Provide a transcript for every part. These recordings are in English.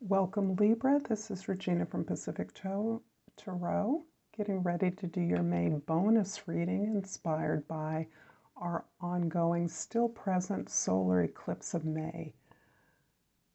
Welcome Libra, this is Regina from Pacific Tarot, getting ready to do your May bonus reading inspired by our ongoing, still present solar eclipse of May.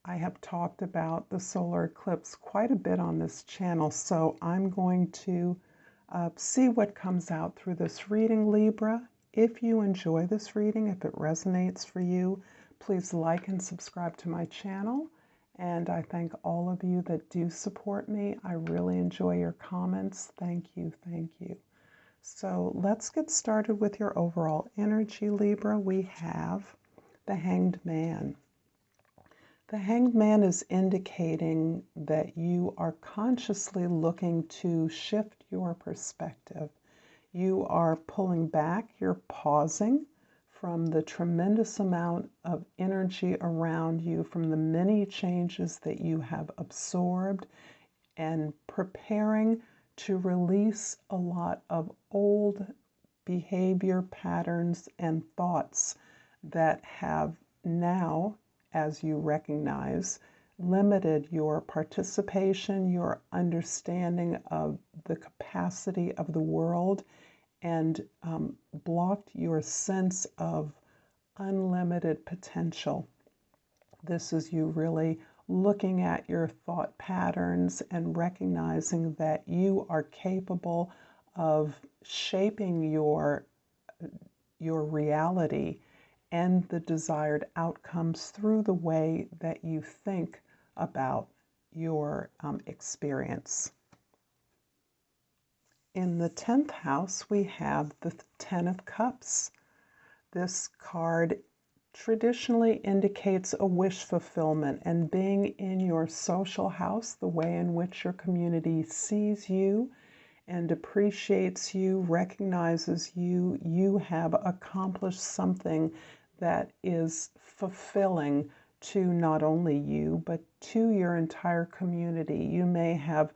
I have talked about the solar eclipse quite a bit on this channel, so I'm going to see what comes out through this reading, Libra. If you enjoy this reading, if it resonates for you, please like and subscribe to my channel. And I thank all of you that do support me. I really enjoy your comments. Thank you, thank you. So let's get started with your overall energy, Libra. We have the Hanged Man. The Hanged Man is indicating that you are consciously looking to shift your perspective. You are pulling back, you're pausing from the tremendous amount of energy around you, from the many changes that you have absorbed, and preparing to release a lot of old behavior patterns and thoughts that have now, as you recognize, limited your participation, your understanding of the capacity of the world, and blocked your sense of unlimited potential. This is you really looking at your thought patterns and recognizing that you are capable of shaping your reality and the desired outcomes through the way that you think about your experience. In the 10th house, we have the 10 of Cups. This card traditionally indicates a wish fulfillment and being in your social house, the way in which your community sees you and appreciates you, recognizes you. You have accomplished something that is fulfilling to not only you, but to your entire community. You may have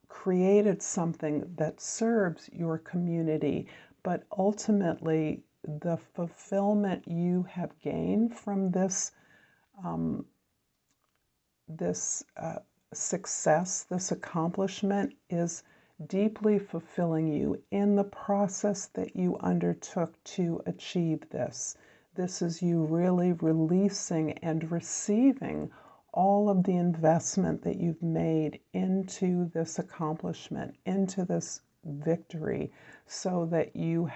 created something that serves your community, but ultimately the fulfillment you have gained from this success, this accomplishment, is deeply fulfilling you in the process that you undertook to achieve this. This is you really releasing and receiving all of the investment that you've made into this accomplishment, into this victory, so that you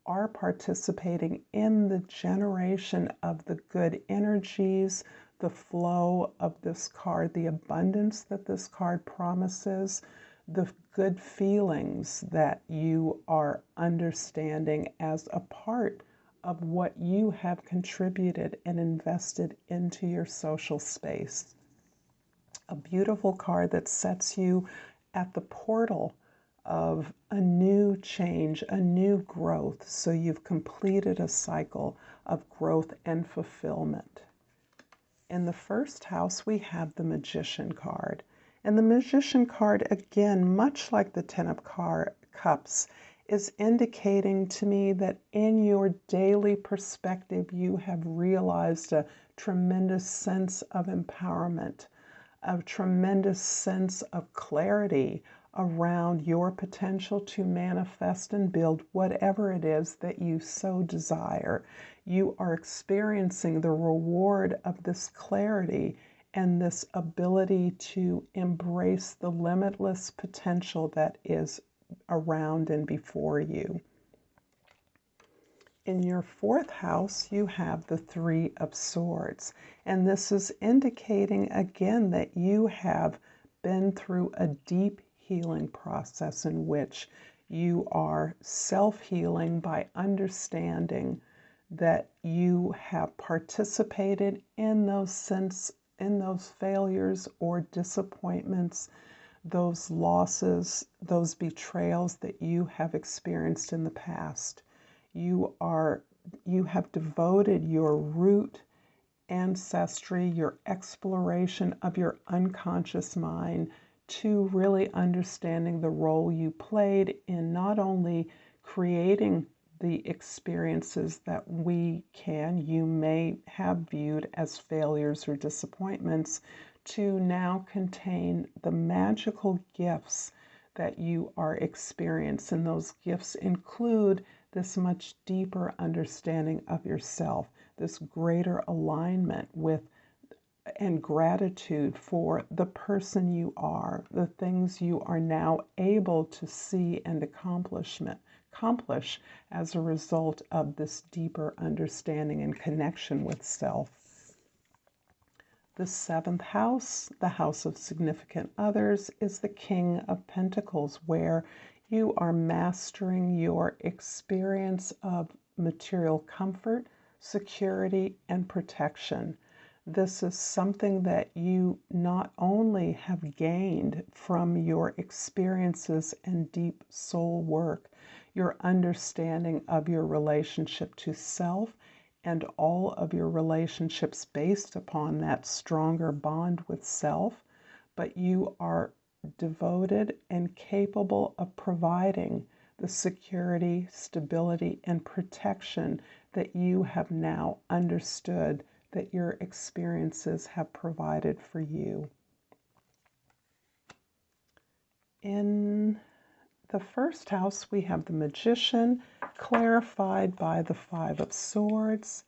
are participating in the generation of the good energies, the flow of this card, the abundance that this card promises, the good feelings that you are understanding as a part of what you have contributed and invested into your social space. A beautiful card that sets you at the portal of a new change, a new growth. So you've completed a cycle of growth and fulfillment. In the first house, we have the Magician card. And the Magician card, again, much like the 10 of Cups, is indicating to me that in your daily perspective, you have realized a tremendous sense of empowerment, a tremendous sense of clarity around your potential to manifest and build whatever it is that you so desire. You are experiencing the reward of this clarity and this ability to embrace the limitless potential that is around and before you. In your 4th house, you have the 3 of Swords, and this is indicating again that you have been through a deep healing process in which you are self-healing by understanding that you have participated in those failures or disappointments, those losses, those betrayals that you have experienced in the past. You have devoted your root ancestry, your exploration of your unconscious mind, to really understanding the role you played in not only creating the experiences that you may have viewed as failures or disappointments to now contain the magical gifts that you are experiencing. And those gifts include this much deeper understanding of yourself, this greater alignment with and gratitude for the person you are, the things you are now able to see and accomplish as a result of this deeper understanding and connection with self. The seventh house, the house of significant others, is the King of Pentacles, where you are mastering your experience of material comfort, security, and protection. This is something that you not only have gained from your experiences and deep soul work, your understanding of your relationship to self, and all of your relationships based upon that stronger bond with self, but you are devoted and capable of providing the security, stability, and protection that you have now understood that your experiences have provided for you. In the first house, we have the Magician, clarified by the Five of Swords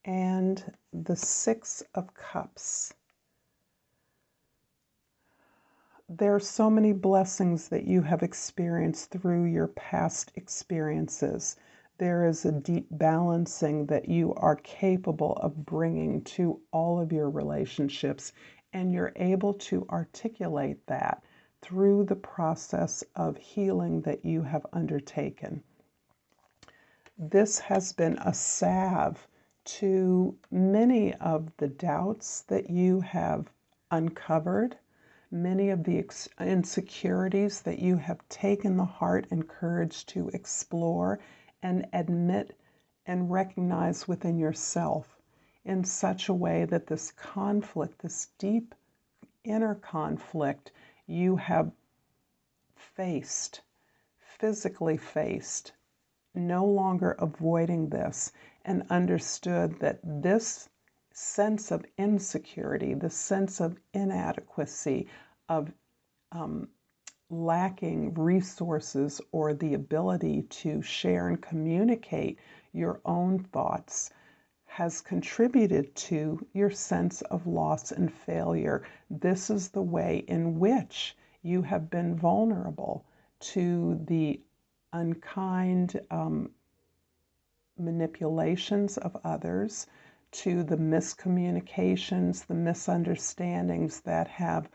and the Six of Cups. There are so many blessings that you have experienced through your past experiences. There is a deep balancing that you are capable of bringing to all of your relationships, and you're able to articulate that through the process of healing that you have undertaken. This has been a salve to many of the doubts that you have uncovered, many of the insecurities that you have taken the heart and courage to explore and admit and recognize within yourself in such a way that this conflict, this deep inner conflict, you have faced, physically faced, no longer avoiding this, and understood that this sense of insecurity, the sense of inadequacy, of lacking resources or the ability to share and communicate your own thoughts has contributed to your sense of loss and failure. This is the way in which you have been vulnerable to the unkind manipulations of others, to the miscommunications, the misunderstandings that have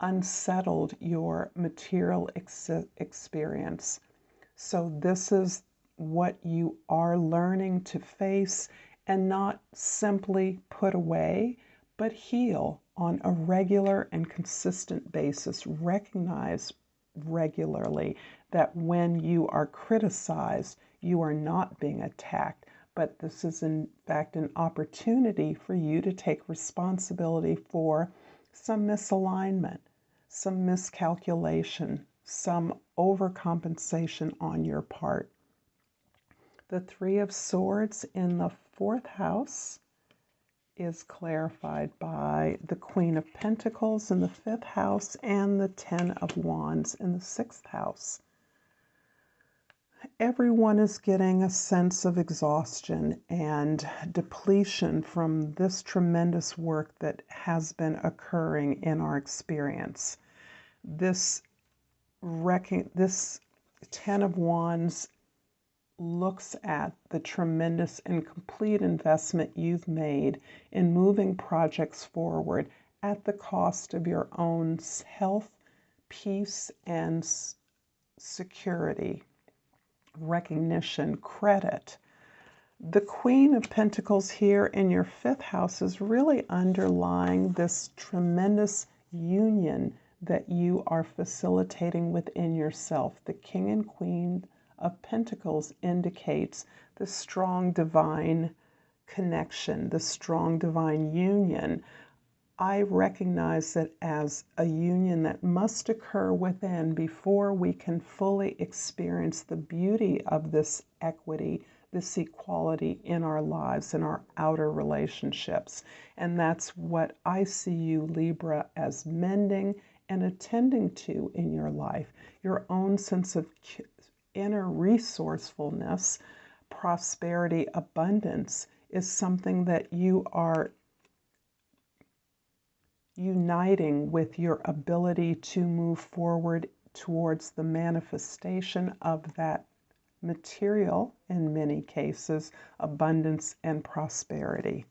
unsettled your material experience. So this is what you are learning to face and not simply put away, but heal on a regular and consistent basis. Recognize regularly that when you are criticized, you are not being attacked, but this is in fact an opportunity for you to take responsibility for some misalignment, some miscalculation, some overcompensation on your part. The Three of Swords in the fourth house is clarified by the Queen of Pentacles in the fifth house and the Ten of Wands in the sixth house. Everyone is getting a sense of exhaustion and depletion from this tremendous work that has been occurring in our experience. This Ten of Wands looks at the tremendous and complete investment you've made in moving projects forward at the cost of your own health, peace, and security, recognition, credit. The Queen of Pentacles here in your fifth house is really underlying this tremendous union that you are facilitating within yourself. The King and Queen of Pentacles indicates the strong divine connection, the strong divine union I recognize it as a union that must occur within before we can fully experience the beauty of this equity, this equality in our lives, in our outer relationships. And that's what I see you, Libra, as mending and attending to in your life. Your own sense of inner resourcefulness, prosperity, abundance is something that you are uniting with your ability to move forward towards the manifestation of that material, in many cases, abundance and prosperity.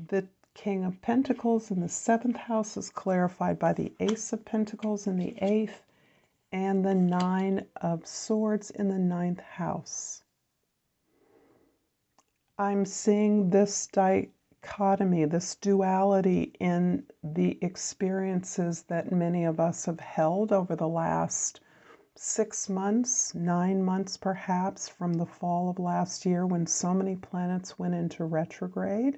The King of Pentacles in the 7th house is clarified by the Ace of Pentacles in the 8th and the 9 of Swords in the 9th house. I'm seeing this dichotomy, this duality in the experiences that many of us have held over the last 6 months, 9 months perhaps, from the fall of last year when so many planets went into retrograde.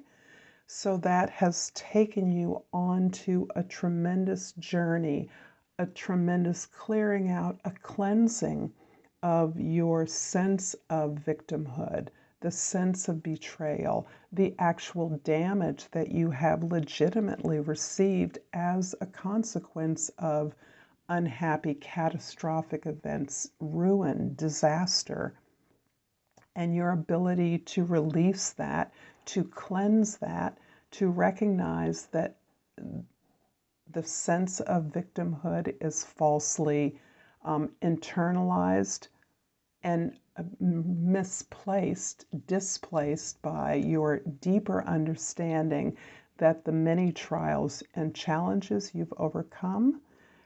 So that has taken you onto a tremendous journey, a tremendous clearing out, a cleansing of your sense of victimhood, the sense of betrayal, the actual damage that you have legitimately received as a consequence of unhappy, catastrophic events, ruin, disaster, and your ability to release that, to cleanse that, to recognize that the sense of victimhood is falsely internalized and misplaced, displaced by your deeper understanding that the many trials and challenges you've overcome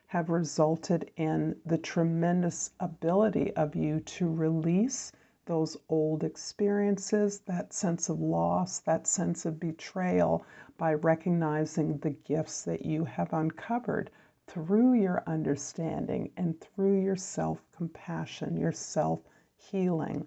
have resulted in the tremendous ability of you to release those old experiences, that sense of loss, that sense of betrayal, by recognizing the gifts that you have uncovered through your understanding and through your self-compassion, your self-healing.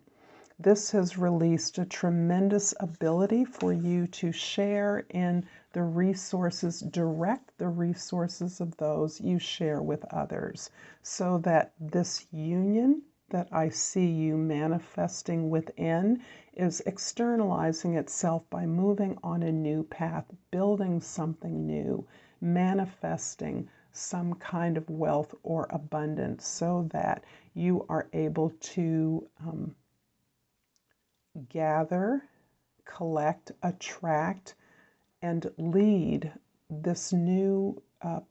This has released a tremendous ability for you to share in the resources, direct the resources of those you share with others, so that this union that I see you manifesting within is externalizing itself by moving on a new path, building something new, manifesting some kind of wealth or abundance, so that you are able to gather, collect, attract, and lead this new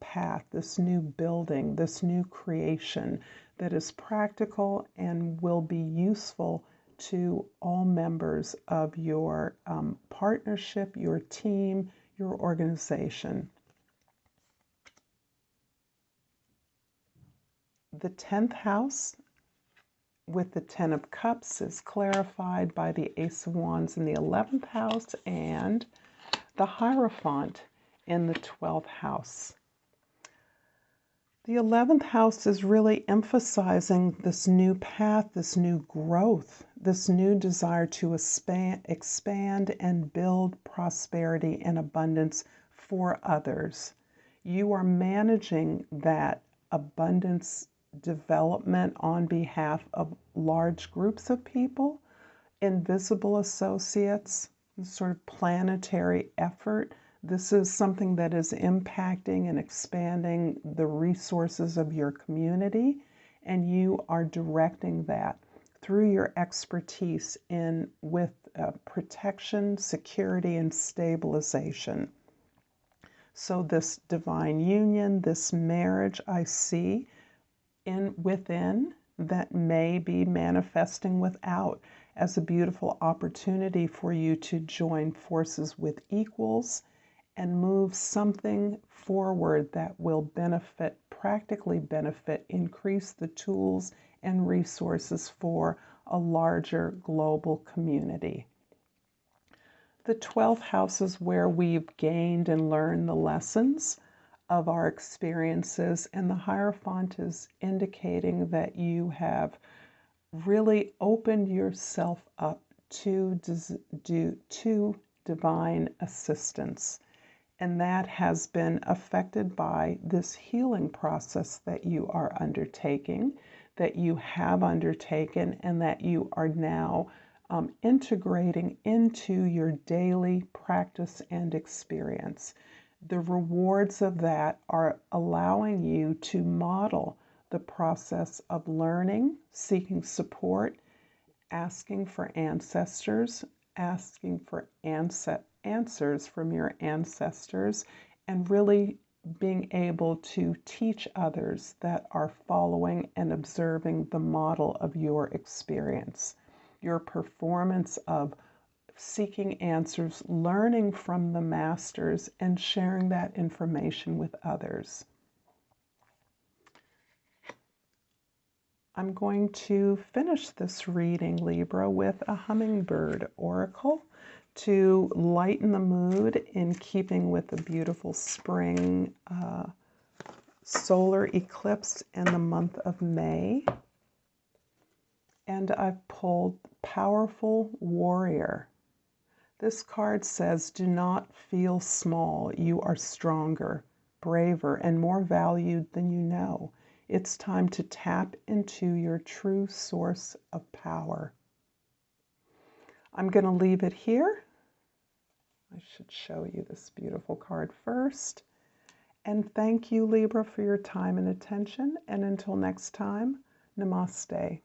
path, this new building, this new creation that is practical and will be useful to all members of your partnership, your team, your organization. The 10th house with the 10 of Cups is clarified by the Ace of Wands in the 11th house and the Hierophant in the 12th house. The 11th house is really emphasizing this new path, this new growth, this new desire to expand and build prosperity and abundance for others. You are managing that abundance development on behalf of large groups of people, invisible associates, sort of planetary effort. This is something that is impacting and expanding the resources of your community, and you are directing that through your expertise with protection, security, and stabilization. So this divine union, this marriage I see within that may be manifesting without as a beautiful opportunity for you to join forces with equals and move something forward that will benefit, practically benefit, increase the tools and resources for a larger global community. The 12th house is where we've gained and learned the lessons of our experiences, and the Hierophant is indicating that you have really opened yourself up to divine assistance. And that has been affected by this healing process that you are undertaking, that you have undertaken, and that you are now integrating into your daily practice and experience. The rewards of that are allowing you to model the process of learning, seeking support, asking for ancestors, asking for answers from your ancestors, and really being able to teach others that are following and observing the model of your experience. Your performance of seeking answers, learning from the masters, and sharing that information with others. I'm going to finish this reading, Libra, with a hummingbird oracle to lighten the mood in keeping with the beautiful spring solar eclipse in the month of May. And I've pulled Powerful Warrior. This card says, do not feel small. You are stronger, braver, and more valued than you know. It's time to tap into your true source of power. I'm going to leave it here. I should show you this beautiful card first. And thank you, Libra, for your time and attention. And until next time, Namaste.